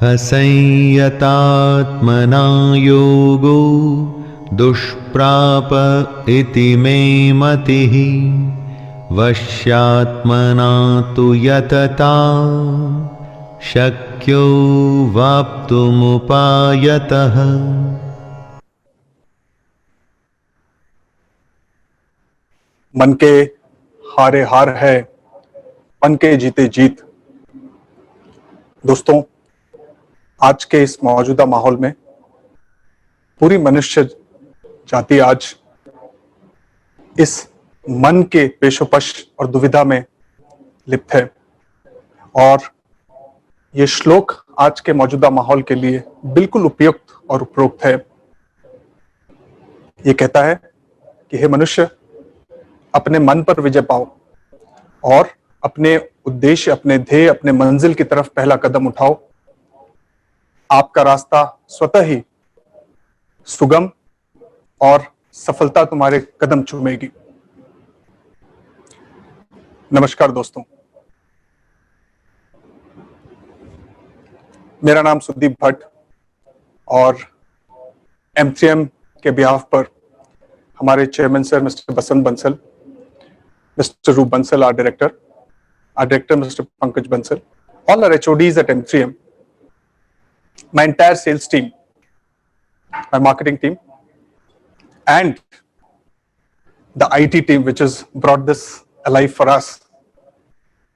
असंयतात्मना योगो दुष्प्राप इति मे मतिः। वश्यात्मना तु यतता शक्यो वाप्तुमुपायतः। मन के हारे हार है, मन के जीते जीत। दोस्तों, आज के इस मौजूदा माहौल में पूरी मनुष्य जाति आज इस मन के पेशोपश और दुविधा में लिप्त है। और ये श्लोक आज के मौजूदा माहौल के लिए बिल्कुल उपयुक्त और उपरोक्त है। ये कहता है कि हे मनुष्य, अपने मन पर विजय पाओ और अपने उद्देश्य, अपने ध्येय, अपने मंजिल की तरफ पहला कदम उठाओ। आपका रास्ता स्वतः ही सुगम और सफलता तुम्हारे कदम चूमेगी। नमस्कार दोस्तों, मेरा नाम सुदीप भट्ट और M3M के बिहाफ पर हमारे चेयरमैन सर मिस्टर बसंत बंसल, मिस्टर रूप Bansal, our director Mr. Pankaj Bansal, all our HODs at M3M, my entire sales team, my marketing team, and the IT team which has brought this alive for us.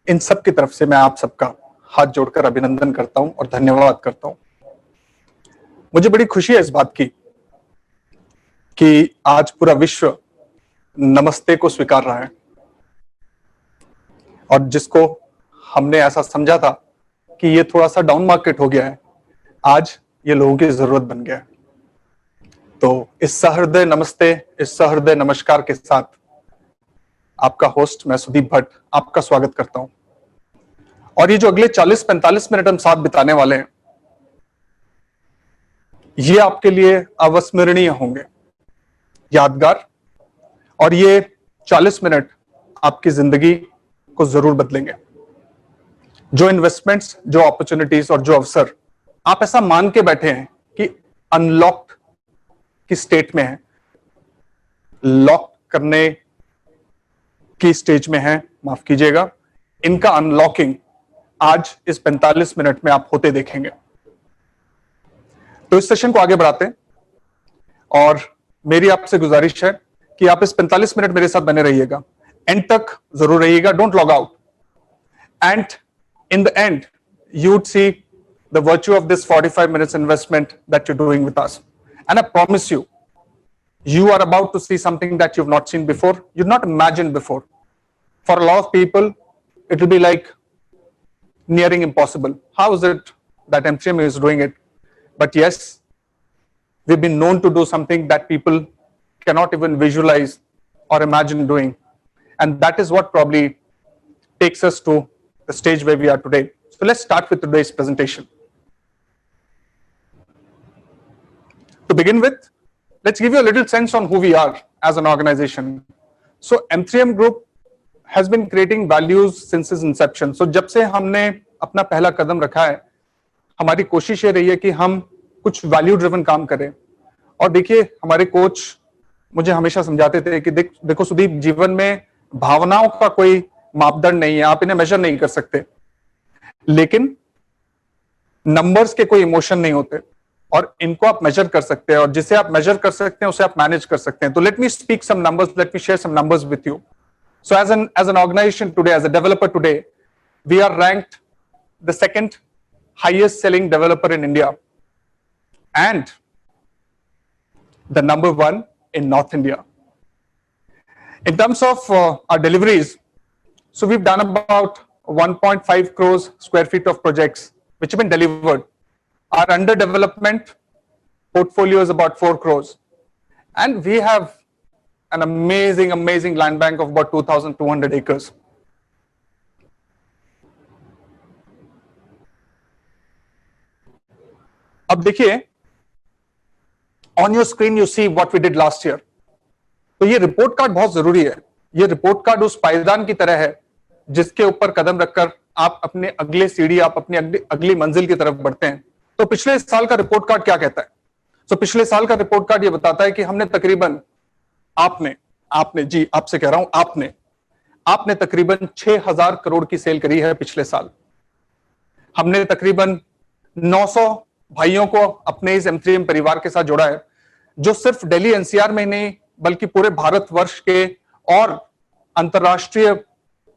इन सब की तरफ से मैं आप सबका हाथ जोड़कर अभिनंदन करता हूं और धन्यवाद करता हूं। मुझे बड़ी खुशी है इस बात की कि आज पूरा विश्व नमस्ते को स्वीकार रहा है, और जिसको हमने ऐसा समझा था कि ये थोड़ा सा डाउन मार्केट हो गया है, आज ये लोगों की जरूरत बन गया है। तो इस सहृदय नमस्ते, इस सहृदय नमस्कार के साथ आपका होस्ट मैं सुदीप भट्ट आपका स्वागत करता हूं। और ये जो अगले 40-45 मिनट हम साथ बिताने वाले हैं, ये आपके लिए अविस्मरणीय होंगे, यादगार। और ये 40 मिनट आपकी जिंदगी को जरूर बदलेंगे। जो इन्वेस्टमेंट्स, जो अपॉर्चुनिटीज और जो अवसर आप ऐसा मान के बैठे हैं कि अनलॉक्ड की स्टेट में है, लॉक करने की स्टेज में है, माफ कीजिएगा, इनका अनलॉकिंग आज इस 45 मिनट में आप होते देखेंगे। तो इस सेशन को आगे बढ़ाते हैं और मेरी आपसे गुजारिश है कि आप इस 45 मिनट मेरे साथ बने रहिएगा, एंड तक जरूर रहिएगा, don't log out. And in the end you would see the virtue of this 45 minutes investment that you're doing with us. And I promise you, you are about to see something that you've not seen before, you've not imagined before. For a lot of people, it will be like nearing impossible. How is it that M3M is doing it? But yes, we've been known to do something that people cannot even visualize or imagine doing. And that is what probably takes us to the stage where we are today. So let's start with today's presentation. To begin with, let's give you a little sense on who we are as an organization. So M3M Group has been creating values since its inception. So जब से हमने अपना पहला कदम रखा है, हमारी कोशिश ये रही है कि हम कुछ वैल्यू ड्रिवन काम करें। और देखिए, हमारे कोच मुझे हमेशा समझाते थे कि देखो सुदीप, जीवन में भावनाओं का कोई मापदंड नहीं है, आप इन्हें मेजर नहीं कर सकते, लेकिन नंबर्स के कोई इमोशन नहीं होते और इनको आप मेजर कर सकते हैं, और जिसे आप मेजर कर सकते हैं उसे आप मैनेज कर सकते हैं। तो let me speak some numbers, let me share some numbers with you. So as an organization today, as a developer today, we are ranked the second highest selling developer in India and the number 1 in North India. In terms of our deliveries, so we've done about 1.5 crores square feet of projects which have been delivered. Our under development portfolio is about 4 crores. And we have an amazing land bank of about 2,200 acres. अब देखिए, on your screen you see what we did last year. तो ये report card बहुत जरूरी है। ये report card उस पायदान की तरह है जिसके ऊपर कदम रखकर आप अपने अगले सीढ़ी, आप अपनी अगली मंजिल की तरफ बढ़ते हैं। तो पिछले साल का रिपोर्ट कार्ड क्या कहता है? तो पिछले साल का रिपोर्ट कार्ड ये बताता है कि हमने तकरीबन, आपने जी आपसे कह रहा हूं, आपने तकरीबन 6,000 करोड़ की सेल करी है पिछले साल। हमने तकरीबन 900 भाइयों को अपने इस M3M परिवार के साथ जोड़ा है, जो सिर्फ दिल्ली NCR में नहीं बल्कि पूरे भारतवर्ष के और अंतरराष्ट्रीय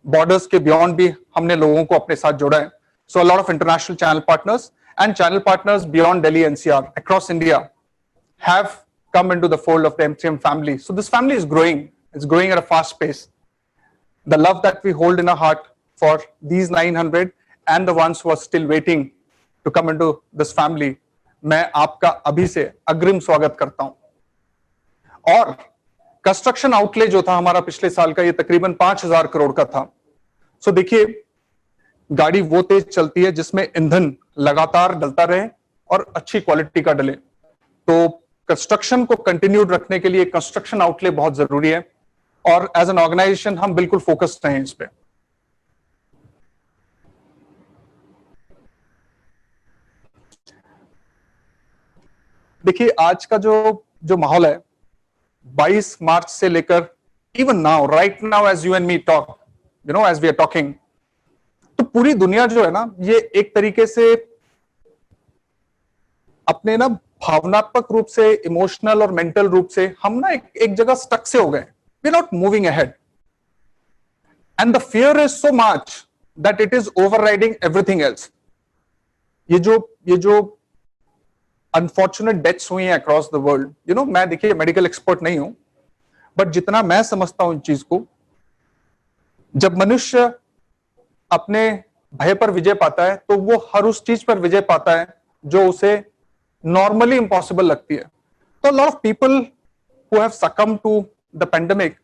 बॉर्डर्स के बियॉन्ड भी हमने लोगों को अपने साथ जोड़ा है। So a lot of international channel partners and channel partners beyond Delhi NCR across India have come into the fold of the M3M family. So this family is growing. It's growing at a fast pace. The love that we hold in our heart for these 900 and the ones who are still waiting to come into this family, मैं आपका अभी से अग्रिम स्वागत करता हूं। और construction outlay जो था हमारा पिछले साल का, ये तकरीबन 5,000 करोड़ का था। सो देखिए, गाड़ी वो तेज चलती है जिसमें ईंधन लगातार डलता रहे और अच्छी क्वालिटी का डले। तो कंस्ट्रक्शन को कंटिन्यूड रखने के लिए कंस्ट्रक्शन आउटले बहुत जरूरी है, और एज एन ऑर्गेनाइजेशन हम बिल्कुल फोकस्ड हैं इस पे। देखिए, आज का जो माहौल है, 22 मार्च से लेकर even now, right now as you and me talk, as we are talking, तो पूरी दुनिया जो है ना, ये एक तरीके से अपने ना भावनात्मक रूप से, इमोशनल और मेंटल रूप से हम ना एक जगह स्टक से हो गए। We are not moving ahead and the fear is so much that it is overriding everything else. ये जो अनफॉर्चुनेट डेथ्स हुई हैं अक्रॉस द वर्ल्ड, मैं देखिए मेडिकल एक्सपर्ट नहीं हूं, बट जितना मैं समझता हूं इन चीज को, जब मनुष्य अपने भय पर विजय पाता है तो वो हर उस चीज पर विजय पाता है जो उसे नॉर्मली इम्पॉसिबल लगती है। तो lot of people who have succumbed to the pandemic,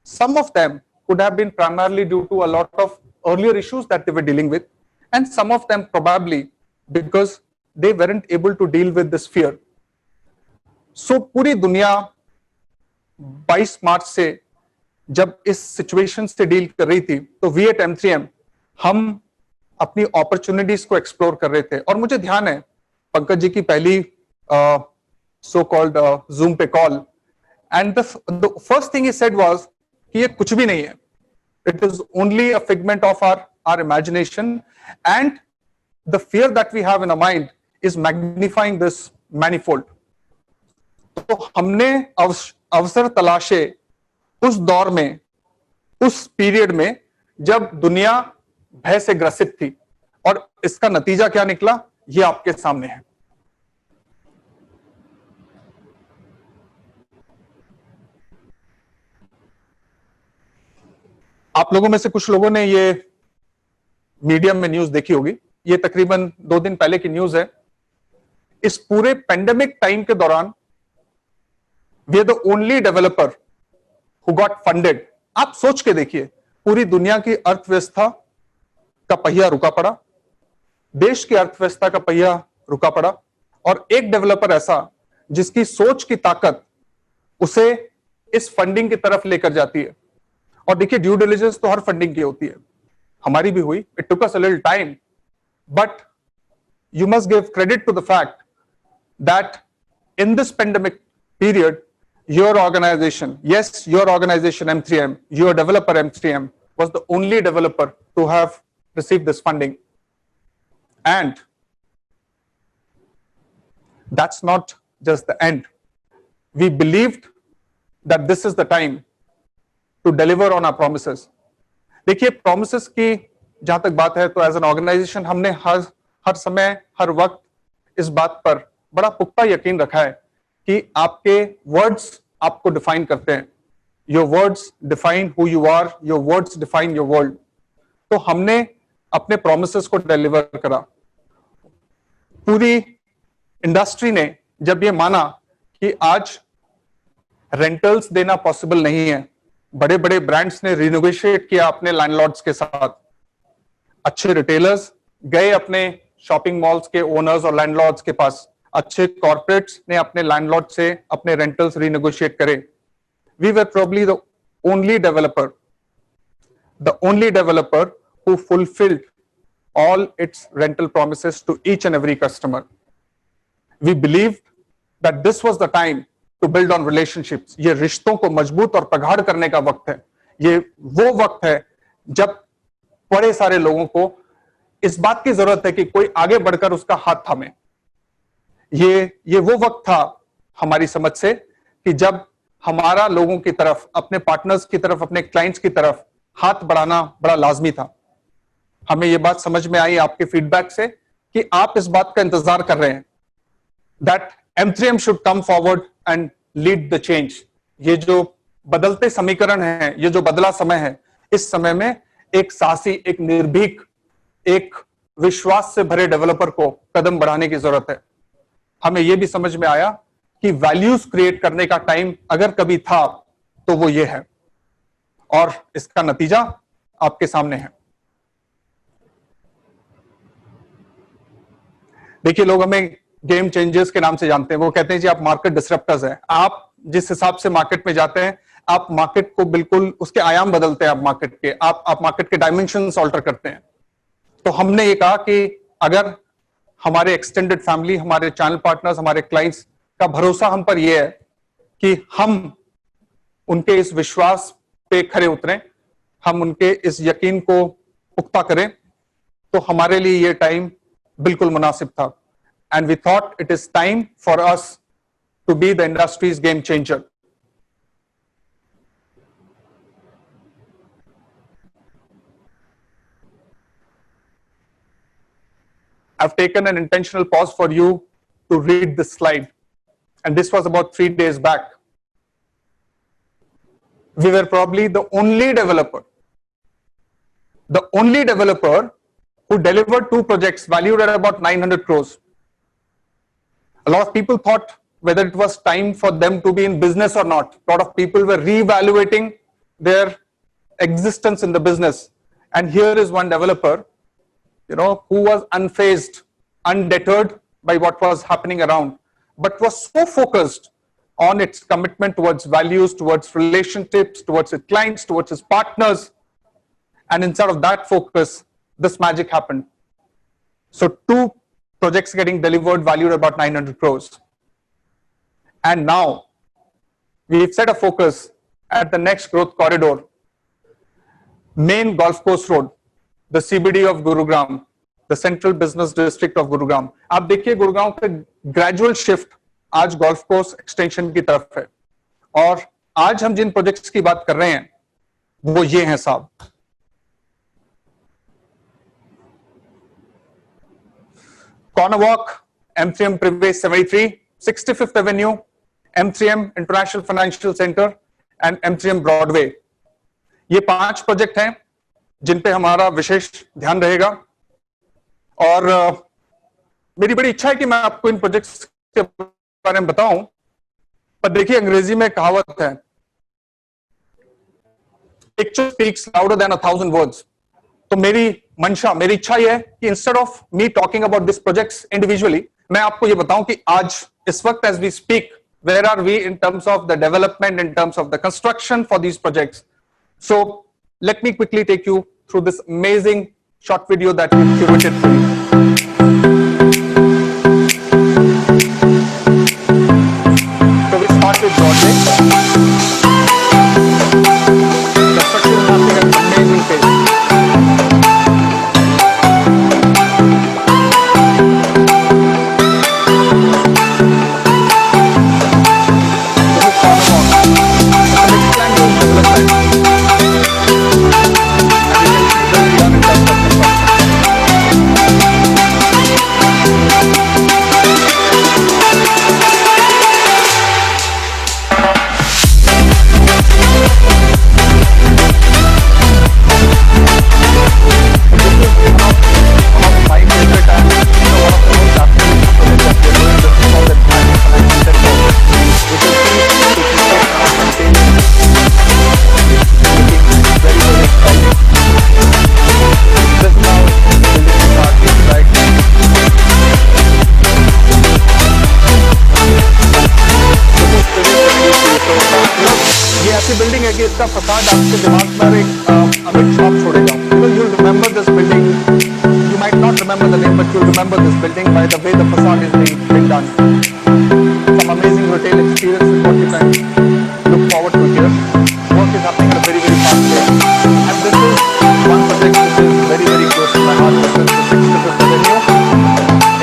some of them could have been primarily due to a lot of earlier issues that they were dealing with, and some of them probably because they weren't able to deal with this fear. So पूरी दुनिया 22 March से जब इस situation से deal कर रही थी, तो वी एट M3M हम अपनी अपॉर्चुनिटीज को एक्सप्लोर कर रहे थे। और मुझे ध्यान है पंकज जी की पहली सो कॉल्ड जूम पे call, and the first thing he said was कि ये कुछ भी नहीं है, it is only a figment of our imagination, and the fear that we have in our mind is magnifying this manifold. तो हमने अवसर तलाशे उस दौर में, उस पीरियड में जब दुनिया भय से ग्रसित थी, और इसका नतीजा क्या निकला ये आपके सामने है। आप लोगों में से कुछ लोगों ने ये मीडियम में न्यूज देखी होगी, ये तकरीबन 2 दिन पहले की न्यूज है। इस पूरे पेंडेमिक टाइम के दौरान we are the only developer who got funded. आप सोच के देखिए, पूरी दुनिया की अर्थव्यवस्था का पहिया रुका पड़ा, देश की अर्थव्यवस्था का पहिया रुका पड़ा, और एक डेवलपर ऐसा जिसकी सोच की ताकत उसे इस फंडिंग की तरफ लेकर जाती है। और देखिए, ड्यू डिलिजेंस तो हर फंडिंग की होती है, हमारी भी हुई। It took us a little time, but you must give credit to the fact that in this pandemic period your organization, yes, your organization M3M, your developer M3M was the only developer to have received this funding. And that's not just the end. We believed that this is the time to deliver on our promises. देखिए, promises की जहां तक बात है, तो as an organisation हमने हर समय, हर वक्त इस बात पर बड़ा पुख्ता यकीन रखा है कि आपके वर्ड्स आपको डिफाइन करते हैं। Your words define who you are, your words define your world. तो हमने अपने प्रोमिसेस को डिलीवर करा। पूरी इंडस्ट्री ने जब ये माना कि आज रेंटल्स देना पॉसिबल नहीं है, बड़े बड़े ब्रांड्स ने रिनेगोशिएट किया अपने लैंडलॉर्ड्स के साथ। अच्छे रिटेलर्स गए अपने शॉपिंग मॉल्स के ओनर्स और लैंडलॉर्ड्स के पास, अच्छे कॉर्पोरेट्स ने अपने लैंडलॉर्ड से अपने रेंटल्स रिनेगोशिएट करे। We were probably the only developer who fulfilled all its rental promises to each and every customer. We believed that this was the time to build on relationships. ये रिश्तों को मजबूत और प्रगाढ़ करने का वक्त है. ये वो वक्त है जब बड़े सारे लोगों को इस बात की जरूरत है कि कोई आगे बढ़कर उसका हाथ थामे. ये वो वक्त था हमारी समझ से कि जब हमारा लोगों की तरफ, अपने पार्टनर्स की तरफ, अपने क्लाइंट्स की तरफ हाथ बढ़ाना बड़ा लाजमी था. हमें यह बात समझ में आई आपके फीडबैक से कि आप इस बात का इंतजार कर रहे हैं that M3M should come forward and lead the change. ये जो बदलते समीकरण हैं, ये जो बदला समय है, इस समय में एक साहसी, एक निर्भीक, एक विश्वास से भरे डेवलपर को कदम बढ़ाने की जरूरत है. हमें यह भी समझ में आया कि वैल्यूज क्रिएट करने का टाइम अगर कभी था तो वो ये है, और इसका नतीजा आपके सामने है. देखिए, लोग हमें गेम चेंजर्स के नाम से जानते हैं. वो कहते हैं जी आप मार्केट डिसरप्टर्स हैं. आप जिस हिसाब से मार्केट में जाते हैं, आप मार्केट को बिल्कुल उसके आयाम बदलते हैं. आप मार्केट के आप मार्केट के डायमेंशंस ऑल्टर करते हैं. तो हमने ये कहा कि अगर हमारे एक्सटेंडेड फैमिली, हमारे चैनल पार्टनर्स, हमारे क्लाइंट्स का भरोसा हम पर यह है कि हम उनके इस विश्वास पे खरे उतरें, हम उनके इस यकीन को पुख्ता करें, तो हमारे लिए ये टाइम बिल्कुल मुनासिब था. And we thought it is time for us to be the industry's game changer. I've taken an intentional pause for you to read this slide, and this was about 3 days back. We were probably the only developer who delivered 2 projects valued at about 900 crores. A lot of people thought whether it was time for them to be in business or not. A lot of people were reevaluating their existence in the business. And here is one developer, who was unfazed, undeterred by what was happening around, but was so focused on its commitment towards values, towards relationships, towards its clients, towards its partners. And instead of that focus, this magic happened. So 2 projects getting delivered valued about 900 crores. And now we've set a focus at the next growth corridor, main golf course road, the CBD of Gurugram, the central business district of Gurugram. आप देखिए गुरुग्राम का gradual shift आज golf course extension की तरफ है. और आज हम जिन प्रोजेक्ट्स की बात कर रहे हैं वो ये हैं साहब. Corner Walk, M3M Privé 73, 65th Avenue, M3M International Financial Center and M3M Broadway. ये 5 प्रोजेक्ट हैं जिन पे हमारा विशेष ध्यान रहेगा. और मेरी बड़ी इच्छा है कि मैं आपको इन प्रोजेक्ट्स के बारे में बताऊं, पर देखिए अंग्रेजी में कहावत है, picture speaks louder than 1000 words. तो मेरी इच्छा यह है कि instead of me talking about this projects individually, मैं आपको ये बताऊं कि आज इस वक्त as we speak, where are we in terms of the development, in terms of the construction for these projects. So let me quickly take you through this amazing short video that we curated for you. So we start with Broadway. Construction is happening at an amazing pace. Building है कि इसका फसाद आपके दिमाग पर एक अमिट छाप छोड़ेगा. You will remember this building. You might not remember remember the name, but you'll remember this building by the way the facade is being done. Some amazing retail experience is what you can look forward to here. Work is happening at a very, very fast pace. And this is one project which is very, very close to my heart. This is the 65th Avenue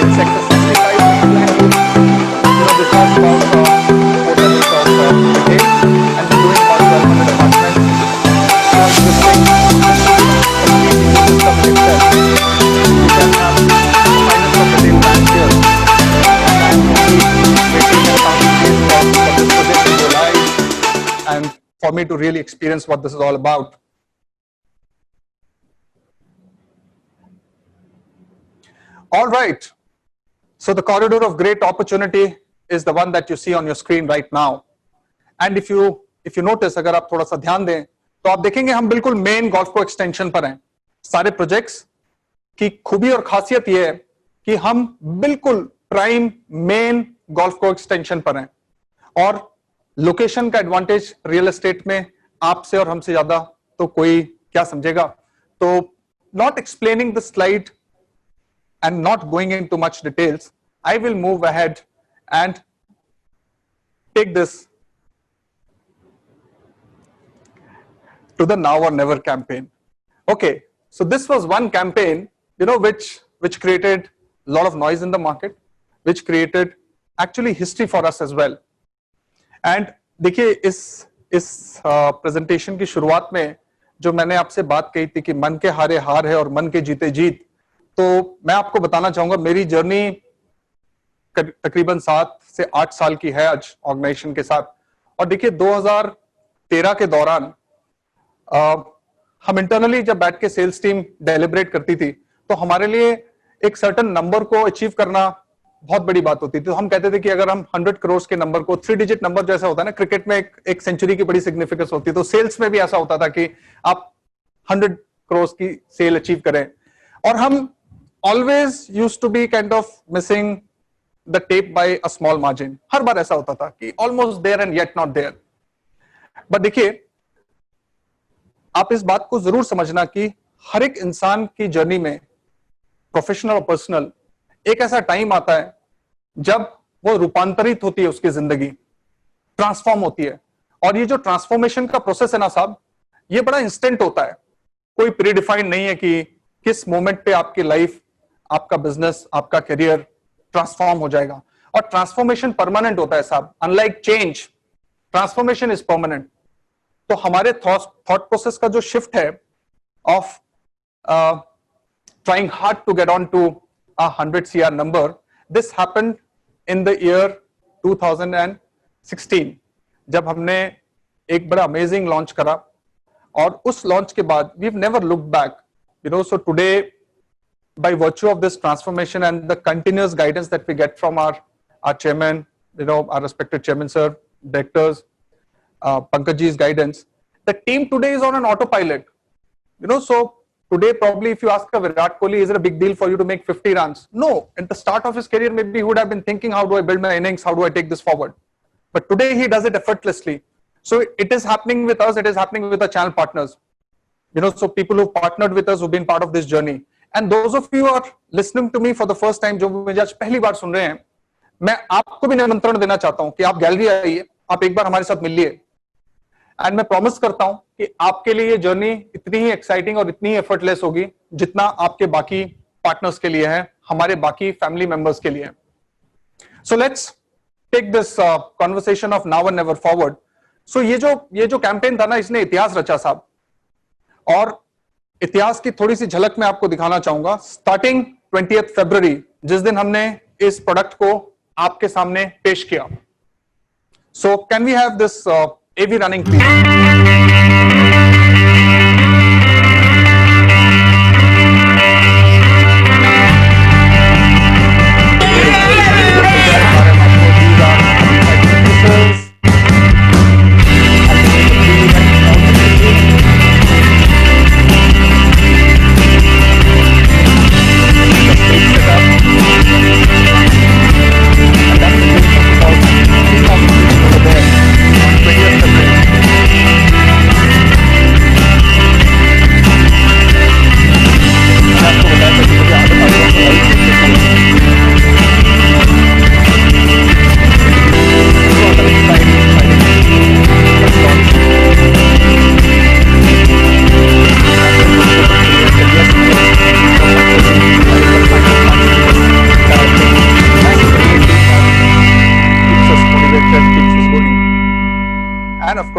in Sector 65. This was about 4 levels of retail, and we're doing about 1,200 apartments. So existing complete ecosystem in itself. You can have finest of retail brands here. And waiting and counting days for this project to go live, and for me to really experience what this is all about. All right. So the corridor of great opportunity is the one that you see on your screen right now. And if you notice, अगर आप थोड़ा सा ध्यान दें, तो आप देखेंगे हम बिल्कुल मेन गोल्फ को एक्सटेंशन पर हैं. सारे प्रोजेक्ट्स की खूबी और खासियत यह है कि हम बिल्कुल प्राइम मेन गोल्फ को एक्सटेंशन पर हैं. और लोकेशन का एडवांटेज रियल एस्टेट में आपसे और हमसे ज्यादा तो कोई क्या समझेगा. तो not explaining the slide and not going into much details, I will move ahead and take this to the Now or Never campaign. Okay, so this was one campaign, which created a lot of noise in the market, which created actually history for us as well. And देखिए इस presentation की शुरुआत में जो मैंने आपसे बात कही थी कि मन के हारे हार है और मन के जीते जीत, तो मैं आपको बताना चाहूंगा मेरी जर्नी तकरीबन 7 से 8 साल की है आज ऑर्गेनाइजेशन के साथ. और देखिए 2013 के दौरान हम इंटरनली जब बैठ के सेल्स टीम डेलिब्रेट करती थी, तो हमारे लिए एक सर्टेन नंबर को अचीव करना बहुत बड़ी बात होती थी. तो हम कहते थे कि अगर हम 100 करोड़ के नंबर को, 3 डिजिट नंबर जैसा होता है ना, क्रिकेट में एक सेंचुरी की बड़ी सिग्निफिकेंस होती है, तो सेल्स में भी ऐसा होता था कि आप 100 करोड़ की सेल अचीव करें. और हम always used to be kind of missing the tape by a small margin. हर बार ऐसा होता था कि almost there and yet not there. But देखिए, आप इस बात को जरूर समझना कि हर एक इंसान की जर्नी में, प्रोफेशनल और पर्सनल, एक ऐसा टाइम आता है जब वो रूपांतरित होती है, उसकी जिंदगी ट्रांसफॉर्म होती है. और ये जो ट्रांसफॉर्मेशन का प्रोसेस है ना साहब, ये बड़ा इंस्टेंट होता है. कोई प्रीडिफाइंड नहीं है कि किस मोमेंट पे आपकी लाइफ, आपका बिजनेस, आपका करियर ट्रांसफॉर्म हो जाएगा. और ट्रांसफॉर्मेशन परमानेंट होता है साहब. Unlike change, transformation is permanent. तो हमारे थॉट प्रोसेस का जो शिफ्ट है of trying hard to get on to 100 CR number, this happened in the year 2016, जब हमने एक बड़ा अमेजिंग लॉन्च करा. और उस लॉन्च के बाद we have never looked back. So today, by virtue of this transformation and the continuous guidance that we get from our chairman, our respected chairman sir, directors, Pankaj ji's guidance, the team today is on an autopilot. So today probably if you ask a Virat Kohli, is it a big deal for you to make 50 runs? No. At the start of his career, maybe he would have been thinking, how do I build my innings? How do I take this forward? But today he does it effortlessly. So it is happening with us. It is happening with our channel partners. So people who've partnered with us, who've been part of this journey. And those of you who are listening to me for the first time, जो मुझे आज पहली बार सुन रहे हैं, मैं आपको भी निमंत्रण देना चाहता हूं कि आप गैलरी आइए, आप एक बार हमारे साथ मिलिए. एंड मैं प्रॉमिस करता हूं कि आपके लिए ये जर्नी इतनी ही एक्साइटिंग और इतनी ही एफर्टलेस होगी जितना आपके बाकी पार्टनर्स के लिए है, हमारे बाकी फैमिली मेंबर्स के लिए. So let's take this conversation off now and never forward. So ये जो कैंपेन था ना, इसने इतिहास रचा साहब. और इतिहास की थोड़ी सी झलक मैं आपको दिखाना चाहूंगा. स्टार्टिंग 20th फरवरी, जिस दिन हमने इस प्रोडक्ट को आपके सामने पेश किया. So can we have this AV running please.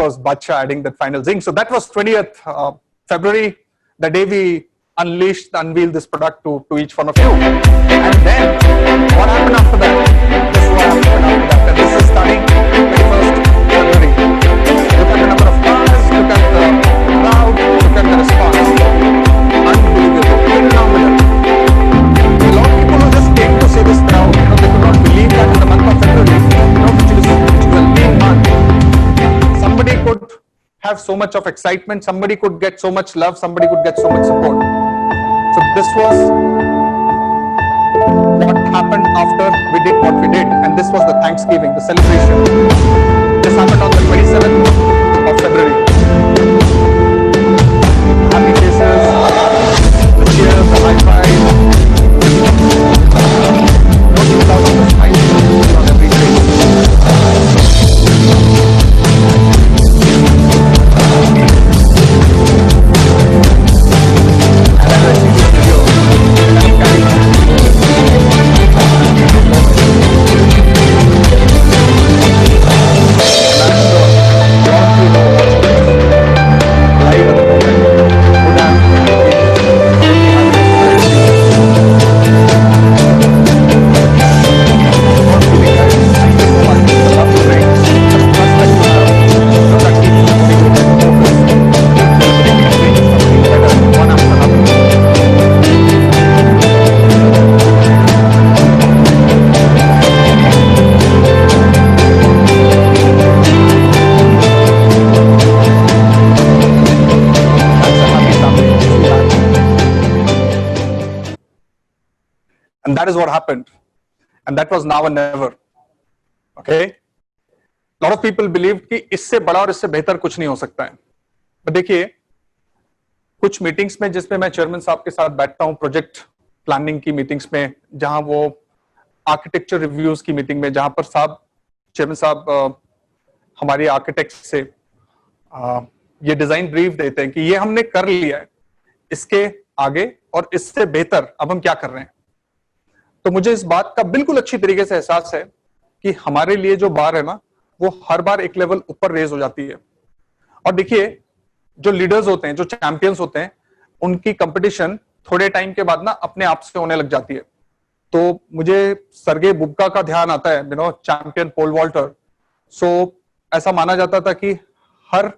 course, Bacha adding that final zing. So that was 20th February, the day we unveiled this product to each one of you. And then, what happened after that? This is what happened after that. And this is starting 21st February. Look at the number of cars, look at the crowd, look at the response. Unbelievable, phenomenal. A lot of people who just came to see this crowd, they could not believe that in the month of February, which is a lean month, somebody could have so much of excitement, somebody could get so much love, somebody could get so much support. So this was what happened after we did what we did, and this was the Thanksgiving, the celebration. This happened on the 27th of February. Happy faces, the cheers, the high five. No news out of the smile on every face. And as I see this video, I'm carrying that is what happened, and that was now and never. Okay, a lot of people believed कि इससे बड़ा और इससे बेहतर कुछ नहीं हो सकता है. but देखिए, कुछ मीटिंग्स में जिसमें मैं चेयरमैन साहब के साथ बैठता हूं, प्रोजेक्ट प्लानिंग की मीटिंग्स में, जहां वो आर्किटेक्चर रिव्यूज की मीटिंग में, जहां पर चेयरमैन साहब हमारे आर्किटेक्ट से ये डिजाइन ब्रीफ देते हैं कि ये हमने कर लिया है, इसके आगे और इससे बेहतर अब हम क्या कर रहे हैं. तो मुझे इस बात का बिल्कुल अच्छी तरीके से एहसास है कि हमारे लिए जो बार है ना, वो हर बार एक लेवल ऊपर रेज हो जाती है. और देखिए, जो लीडर्स होते हैं, जो चैंपियंस होते हैं, उनकी कंपटीशन थोड़े टाइम के बाद ना अपने आप से होने लग जाती है. तो मुझे सर्गे बुबका का ध्यान आता है, चैंपियन पोल वॉल्टर. सो ऐसा माना जाता था कि हर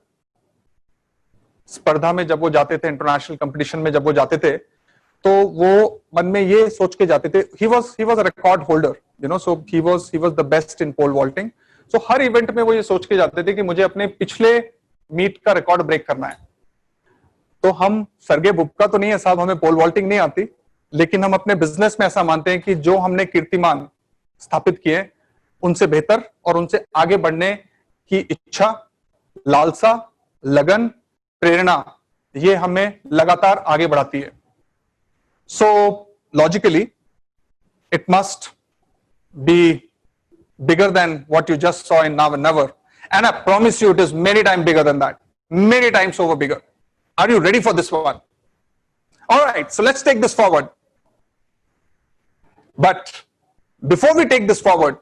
स्पर्धा में जब वो जाते थे, इंटरनेशनल कंपटीशन में जब वो जाते थे, तो वो मन में ये सोच के जाते थे, he was a record holder, so he was the best in pole vaulting. So her event में वो ये सोच के जाते थे कि मुझे अपने पिछले मीट का रिकॉर्ड ब्रेक करना है. तो हम सर्गे बुबका तो नहीं है साहब, हमें पोल वॉल्टिंग नहीं आती, लेकिन हम अपने बिजनेस में ऐसा मानते हैं कि जो हमने कीर्तिमान स्थापित किए, उनसे बेहतर और उनसे आगे बढ़ने की इच्छा, लालसा, लगन, प्रेरणा, ये हमें लगातार आगे बढ़ाती है. So logically, it must be bigger than what you just saw in Now and Never. And I promise you, it is many times bigger than that. Many times over bigger. Are you ready for this one? All right, so let's take this forward. But before we take this forward,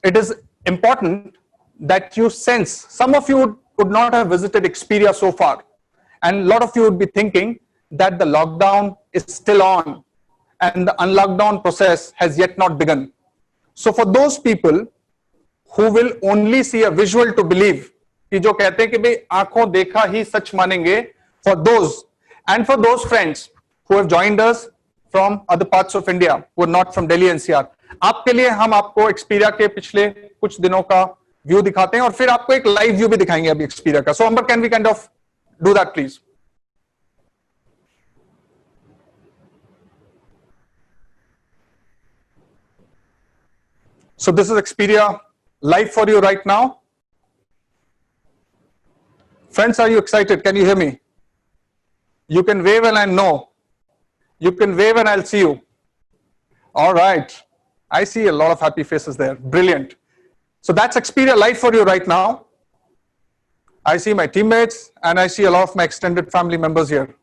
it is important that you sense, some of you would not have visited Experia so far. And a lot of you would be thinking that the lockdown is still on and the unlockdown process has yet not begun. So for those people who will only see a visual to believe, कि जो कहते हैं कि भाई आंखों देखा ही सच मानेंगे, for those and for those friends who have joined us from other parts of India, who are not from Delhi NCR, आपके लिए हम आपको Experia के पिछले कुछ दिनों का व्यू दिखाते हैं और फिर आपको एक लाइव व्यू भी दिखाएंगे अभी Experia का. So Amber, can we kind of do that please? So this is Experia live for you right now. Friends, are you excited? Can you hear me? You can wave and I know. You can wave and I'll see you. All right. I see a lot of happy faces there. Brilliant. So that's Experia live for you right now. I see my teammates and I see a lot of my extended family members here.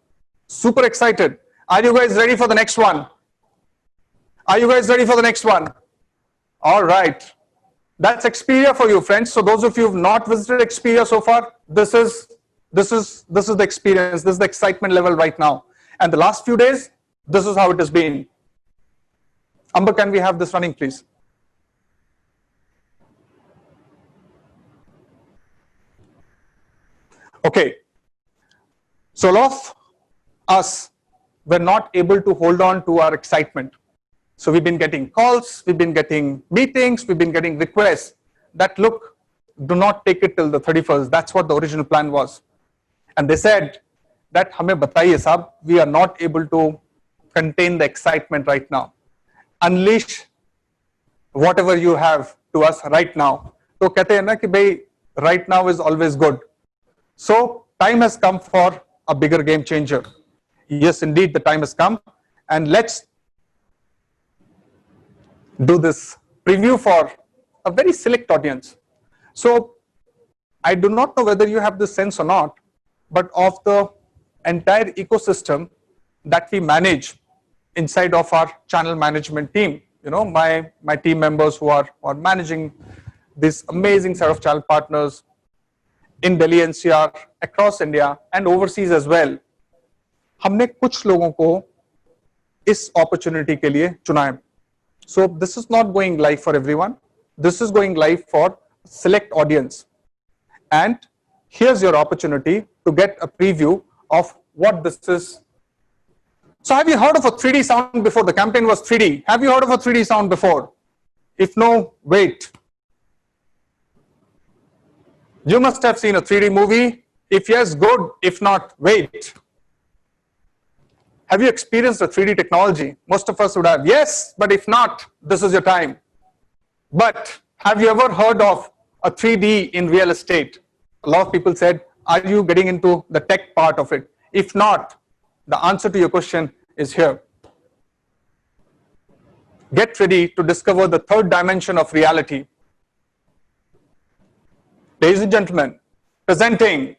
Super excited. Are you guys ready for the next one? Are you guys ready for the next one? All right. That's Expedia for you, friends. So those of you who've not visited Expedia so far, this is the experience. This is the excitement level right now. And the last few days, this is how it has been. Amber, can we have this running, please? Okay. So a lot of us were not able to hold on to our excitement. So we've been getting calls, we've been getting meetings, we've been getting requests that, look, do not take it till the 31st. That's what the original plan was. And they said that, hame bataiye sahab, we are not able to contain the excitement right now. Unleash whatever you have to us right now. So kehte hain na ki bhai, right now is always good. So time has come for a bigger game changer. Yes, indeed, the time has come. And let's do this preview for a very select audience. So I do not know whether you have this sense or not, but of the entire ecosystem that we manage inside of our channel management team, you know, my team members who are managing this amazing set of channel partners in Delhi NCR, across India and overseas as well. हमने कुछ लोगों को इस opportunity के लिए चुना है. So this is not going live for everyone. This is going live for select audience. And here's your opportunity to get a preview of what this is. So have you heard of a 3D sound before? The campaign was 3D. Have you heard of a 3D sound before? If no, wait. You must have seen a 3D movie. If yes, good. If not, wait. Have you experienced a 3D technology? Most of us would have. Yes, but if not, this is your time. But have you ever heard of a 3D in real estate? A lot of people said, are you getting into the tech part of it? If not, the answer to your question is here. Get ready to discover the third dimension of reality. Ladies and gentlemen, presenting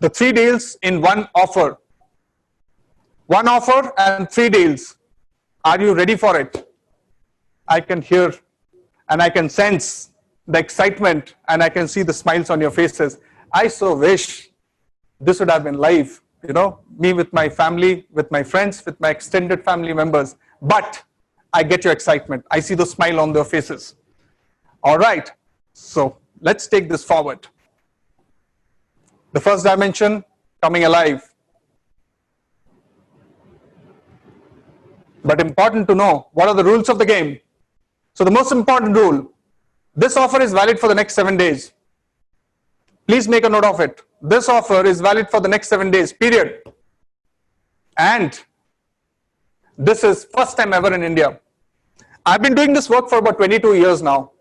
the 3 deals in one offer. One offer and 3 deals. Are you ready for it? I can hear and I can sense the excitement and I can see the smiles on your faces. I so wish this would have been live, you know, me with my family, with my friends, with my extended family members. But I get your excitement. I see the smile on their faces. All right, so let's take this forward. The first dimension, coming alive. But important to know, what are the rules of the game? So the most important rule, this offer is valid for the next 7 days. Please make a note of it. This offer is valid for the next 7 days, period. And this is first time ever in India. I've been doing this work for about 22 years now.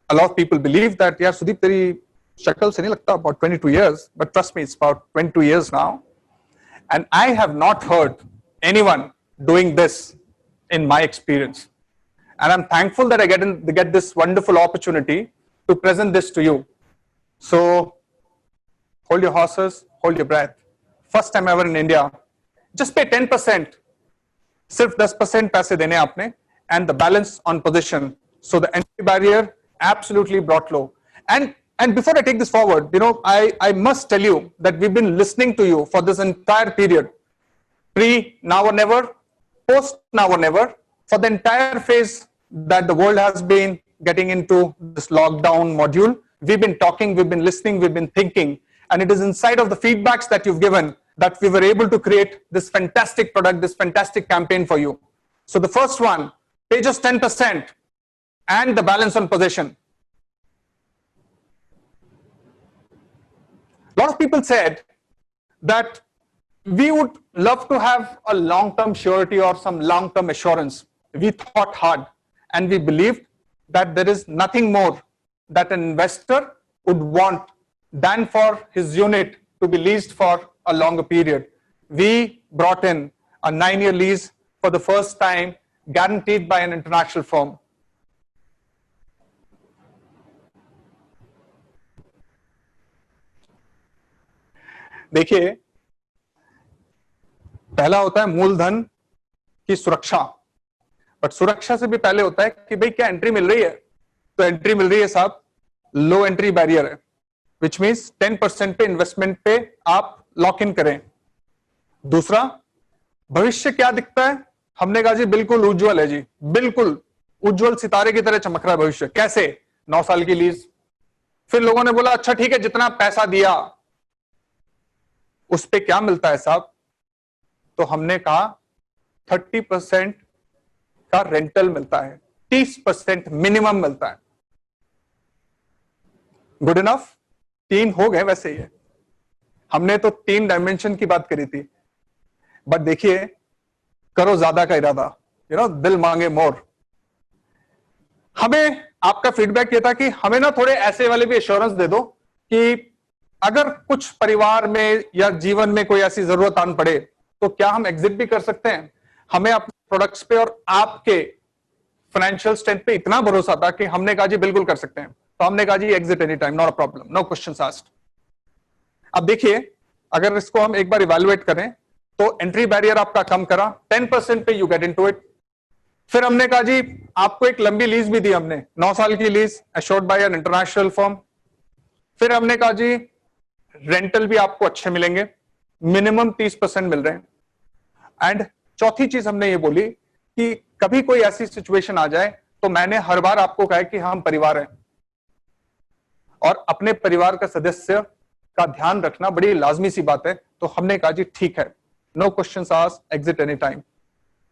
A lot of people believe that, yeah, Sudeep, teri shakal se nahi lagta, about 22 years. But trust me, it's about 22 years now. And I have not heard anyone doing this in my experience. And I'm thankful that I get this wonderful opportunity to present this to you. So hold your horses, hold your breath. First time ever in India. Just pay 10%. Sirf 10% paise dene aapne, and the balance on position. So the entry barrier absolutely brought low. And before I take this forward, you know, I must tell you that we've been listening to you for this entire period. Pre, now or never, post, now or never, for the entire phase that the world has been getting into this lockdown module. We've been talking, we've been listening, we've been thinking, and it is inside of the feedbacks that you've given that we were able to create this fantastic product, this fantastic campaign for you. So the first one, pay just 10% and the balance on possession. A lot of people said that we would love to have a long-term surety or some long-term assurance. We thought hard and we believed that there is nothing more that an investor would want than for his unit to be leased for a longer period. We brought in a 9-year lease for the first time, guaranteed by an international firm. देखिए, पहला होता है मूलधन की सुरक्षा. But सुरक्षा से भी पहले होता है कि भाई क्या एंट्री मिल रही है, तो एंट्री मिल रही है साहब, लो एंट्री बैरियर है, विच मीन्स 10% पे इन्वेस्टमेंट पे आप लॉक इन करें। दूसरा, भविष्य क्या दिखता है? हमने कहा जी बिल्कुल उज्जवल है जी, बिल्कुल उज्जवल सितारे की तरह चमक रहा है भविष्य। कैसे? 9 साल की लीज। फिर लोगों ने बोला अच्छा ठीक है, जितना पैसा दिया उस पे क्या मिलता है साहब? तो हमने कहा 30% का रेंटल मिलता है, 30% मिनिमम मिलता है। Good enough? 3 हो गए वैसे ही। हमने तो 3 डायमेंशन की बात करी थी, बट देखिए, करो ज्यादा का इरादा, दिल मांगे मोर। हमें आपका फीडबैक ये था कि हमें ना थोड़े ऐसे वाले भी एश्योरेंस दे दो कि अगर कुछ परिवार में या जीवन में कोई ऐसी जरूरत आन पड़े तो क्या हम एग्जिट भी कर सकते हैं। हमें अपने प्रोडक्ट्स पे और आपके फाइनेंशियल स्ट्रेंथ पे इतना भरोसा था कि हमने कहा जी बिल्कुल कर सकते हैं। तो हमने कहा जी exit any time, not a problem, no questions asked. अब देखिए, अगर इसको हम एक बार इवैल्यूएट करें तो एंट्री बैरियर आपका कम करा, 10% पे यू गेट इनटू इट। फिर हमने कहा जी आपको एक लंबी लीज भी दी हमने, 9 साल की lease assured by an international firm. फिर हमने कहा जी रेंटल भी आपको अच्छे मिलेंगे, मिनिमम 30% मिल रहे हैं। एंड चौथी चीज हमने ये बोली कि कभी कोई ऐसी सिचुएशन आ जाए तो मैंने हर बार आपको कहा कि हम परिवार हैं और अपने परिवार का सदस्य का ध्यान रखना बड़ी लाजमी सी बात है। तो हमने कहा जी ठीक है, no questions asked, exit any time.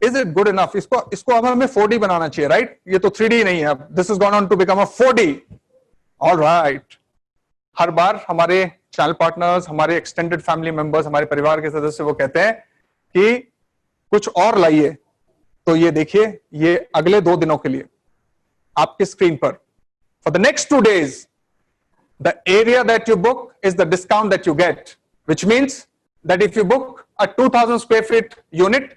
Is it good enough? इसको अब हमें 4D बनाना चाहिए, राइट? ये तो 3D नहीं है, this is gone on to become a 4D। Alright, हर बार हमारे चैनल पार्टनर्स, हमारे एक्सटेंडेड फैमिली मेंबर्स, हमारे परिवार के सदस्य वो कहते हैं कि कुछ और लाइए। तो ये देखिए, ये अगले 2 दिनों के लिए आपके स्क्रीन पर, for the next 2 days, the area that you book is the discount that you get, which means that if you book a 2000 square feet unit,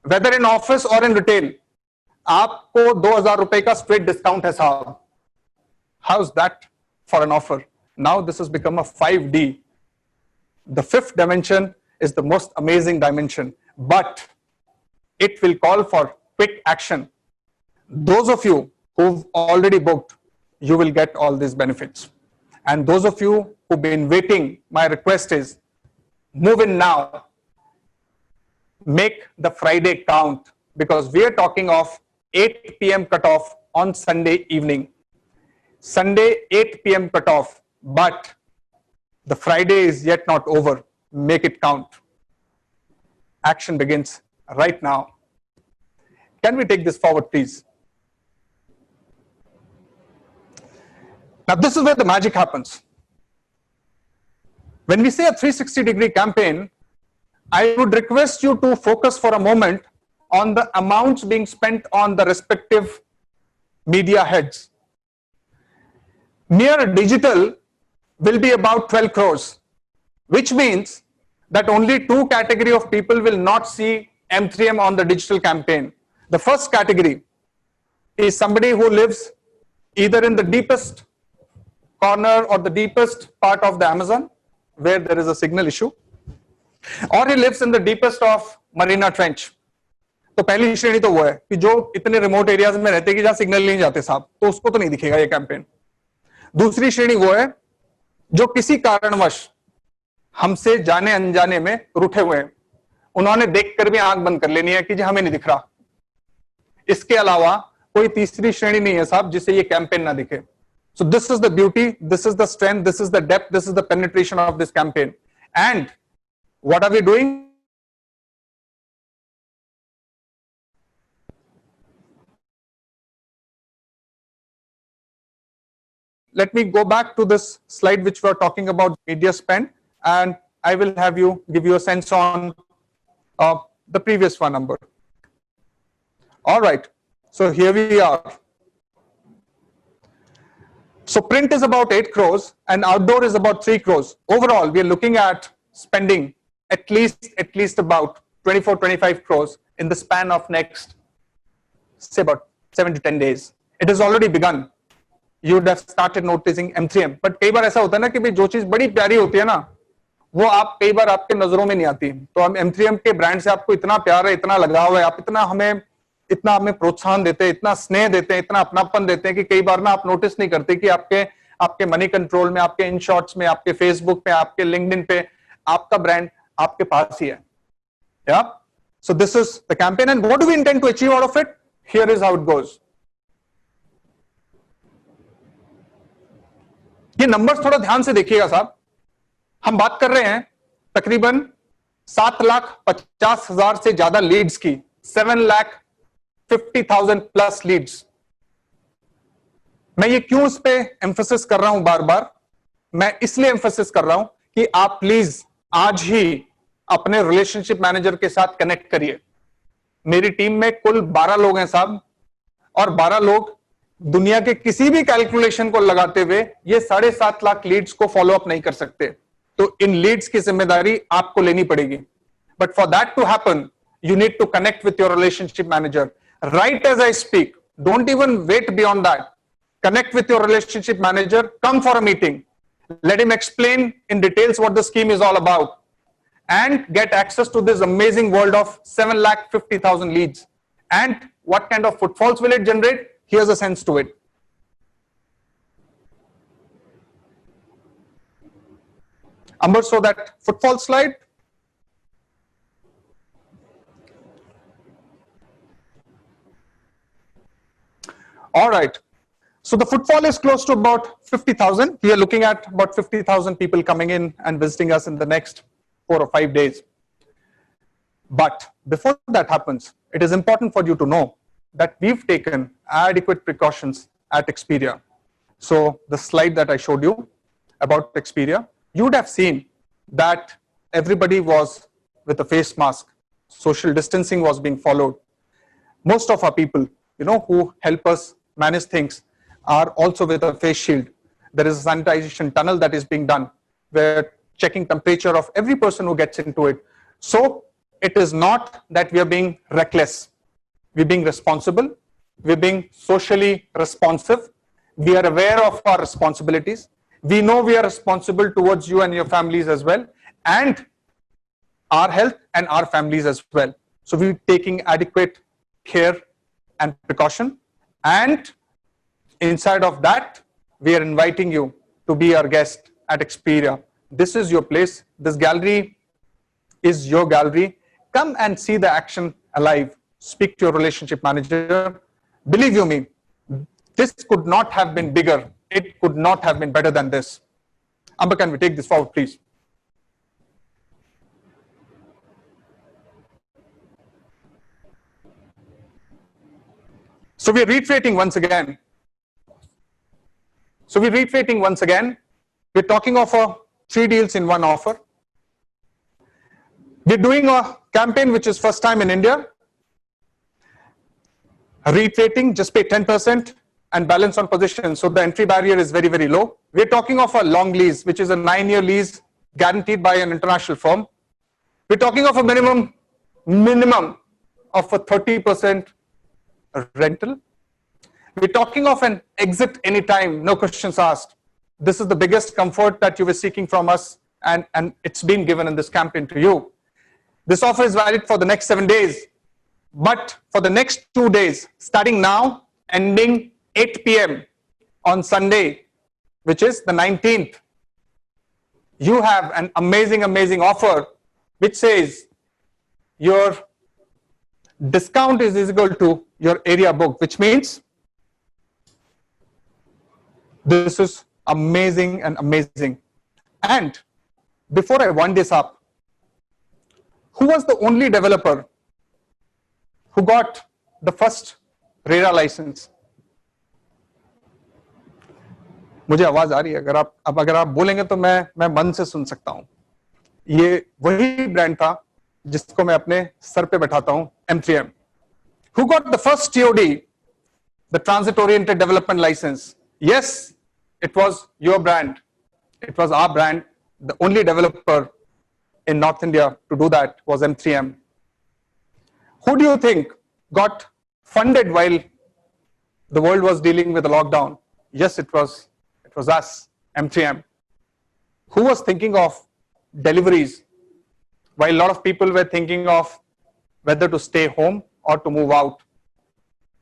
whether in office or in retail, आपको 2000 रुपए का straight discount है साहब। How is that for an offer? Now this has become a 5D. The 5th dimension is the most amazing dimension, but it will call for quick action. Those of you who've already booked, you will get all these benefits. And those of you who've been waiting, my request is move in now. Make the Friday count, because we are talking of 8 p.m. cutoff on Sunday evening. Sunday 8 p.m. cutoff, but the Friday is yet not over. Make it count. Action begins right now. Can we take this forward, please? Now, this is where the magic happens. When we say a 360-degree campaign, I would request you to focus for a moment on the amounts being spent on the respective media heads. Mere digital will be about 12 crores, which means that only 2 categories of people will not see M3M on the digital campaign. The first category is somebody who lives either in the deepest corner or the deepest part of the Amazon where there is a signal issue, or he lives in the deepest of Marina Trench. तो पहली श्रेणी तो वो है कि जो इतने remote areas में रहते हैं कि जहां सिग्नल नहीं जाते साहब, तो उसको तो नहीं दिखेगा ये कैंपेन। दूसरी श्रेणी वो है जो किसी कारणवश हमसे जाने अनजाने में रूठे हुए हैं, उन्होंने देखकर भी आंख बंद कर लेनी है कि जी हमें नहीं दिख रहा। इसके अलावा कोई तीसरी श्रेणी नहीं है साहब जिसे ये कैंपेन ना दिखे। So this is the beauty, this is the strength, this is the depth, this is the penetration of this campaign. And what are we doing? Let me go back to this slide which we are talking about media spend, and I will give you a sense on the previous one number. All right, so here we are. So print is about 8 crores and outdoor is about 3 crores. Overall, we are looking at spending at least about 24-25 crores in the span of next, say about 7 to 10 days. It has already begun. You would have started noticing M3M. But कई बार ऐसा होता है ना कि भाई जो चीज बड़ी प्यारी होती है ना, वो आप कई बार आपके नजरों में नहीं आती। तो हम M3M के ब्रांड से आपको इतना प्यार है, इतना लगाव है, आप इतना हमें इतना हमें प्रोत्साहन देते हैं, इतना स्नेह देते हैं, इतना अपनापन देते हैं कि कई बार ना आप नोटिस नहीं करते कि आपके मनी कंट्रोल में, आपके इन शॉर्ट्स में, आपके फेसबुक पे, आपके लिंक्डइन पे आपका ब्रांड आपके पास ही है. Yeah. So this is the campaign, and what do we intend to achieve out of it? Here is how it goes. ये नंबर्स थोड़ा ध्यान से देखिएगा साहब. हम बात कर रहे हैं तकरीबन 7,50,000 से ज्यादा लीड्स की, 7,50,000 प्लस लीड्स. मैं ये क्यों इस पे एम्फेसिस कर रहा हूं बार बार? मैं इसलिए एम्फेसिस कर रहा हूं कि आप प्लीज आज ही अपने रिलेशनशिप मैनेजर के साथ कनेक्ट करिए. मेरी टीम में कुल 12 लोग हैं साहब, और 12 लोग दुनिया के किसी भी कैलकुलेशन को लगाते हुए ये 7.5 लाख लीड्स को फॉलो अप नहीं कर सकते. तो इन लीड्स की जिम्मेदारी आपको लेनी पड़ेगी. But for that to happen you need to connect with your relationship manager right as I speak. Don't even wait beyond that. Connect with your relationship manager, come for a meeting, let him explain in details what the scheme is all about, and get access to this amazing world of 7,50,000 leads. And what kind of footfalls will it generate? Here's a sense to it. Amber, show that footfall slide. All right. So the footfall is close to about 50,000. We are looking at about 50,000 people coming in and visiting us in the next 4 or 5 days. But before that happens, it is important for you to know that we've taken adequate precautions at Expedia. So the slide that I showed you about Expedia, you would have seen that everybody was with a face mask. Social distancing was being followed. Most of our people, who help us manage things, are also with a face shield. There is a sanitization tunnel that is being done. We're checking temperature of every person who gets into it. So it is not that we are being reckless. We're being responsible. We're being socially responsive. We are aware of our responsibilities. We know we are responsible towards you and your families as well, and our health and our families as well. So we're taking adequate care and precaution, and inside of that, we are inviting you to be our guest at Expedia. This is your place. This gallery is your gallery. Come and see the action alive. Speak to your relationship manager. Believe you me, this could not have been bigger. It could not have been better than this. Amber, can we take this forward, please? So we're reiterating once again. We're talking of 3 deals in 1 offer. We're doing a campaign which is first time in India. Reiterating, just pay 10% and balance on position. So the entry barrier is very, very low. We're talking of a long lease, which is a 9-year lease guaranteed by an international firm. We're talking of a minimum of a 30% rental. We're talking of an exit anytime, no questions asked. This is the biggest comfort that you were seeking from us, and it's been given in this campaign to you. This offer is valid for the next 7 days, but for the next 2 days, starting now, ending 8 p.m. on Sunday, which is the 19th, you have an amazing offer which says your discount is equal to your area book, which means this is amazing. And before I wind this up, who was the only developer who got the first RERA license? मुझे आवाज आ रही है, अगर आप बोलेंगे तो मैं मन से सुन सकता हूं. ये वही ब्रांड था जिसको मैं अपने सर पे बैठाता हूं, M3M. Who got the first TOD, the transit oriented development license? Yes, it was your brand. It was our brand. The only developer in North India to do that was M3M. Who do you think got funded while the world was dealing with the lockdown? Yes, it was us, M3M. Who was thinking of deliveries while a lot of people were thinking of whether to stay home or to move out?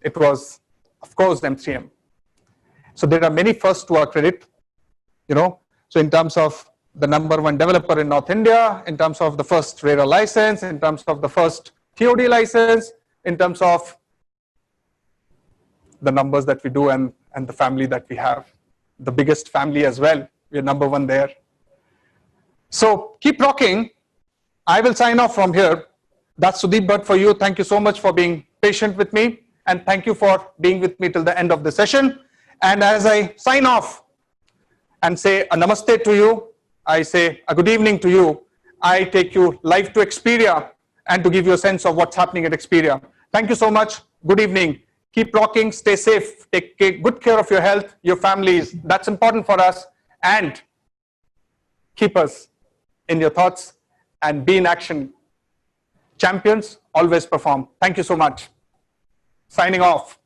it was, of course, M3M. So there are many firsts to our credit, So in terms of the #1 developer in North India, in terms of the first RERA license, in terms of the first TOD license, in terms of the numbers that we do and the family that we have, the biggest family as well. We're #1 there. So keep rocking. I will sign off from here. That's Sudeep Bhatt for you. Thank you so much for being patient with me, and thank you for being with me till the end of the session. And as I sign off and say a namaste to you, I say a good evening to you, I take you live to Experia and to give you a sense of what's happening at Experia. Thank you so much. Good evening. Keep rocking, stay safe, take good care of your health, your families. That's important for us. And keep us in your thoughts and be in action. Champions always perform. Thank you so much. Signing off.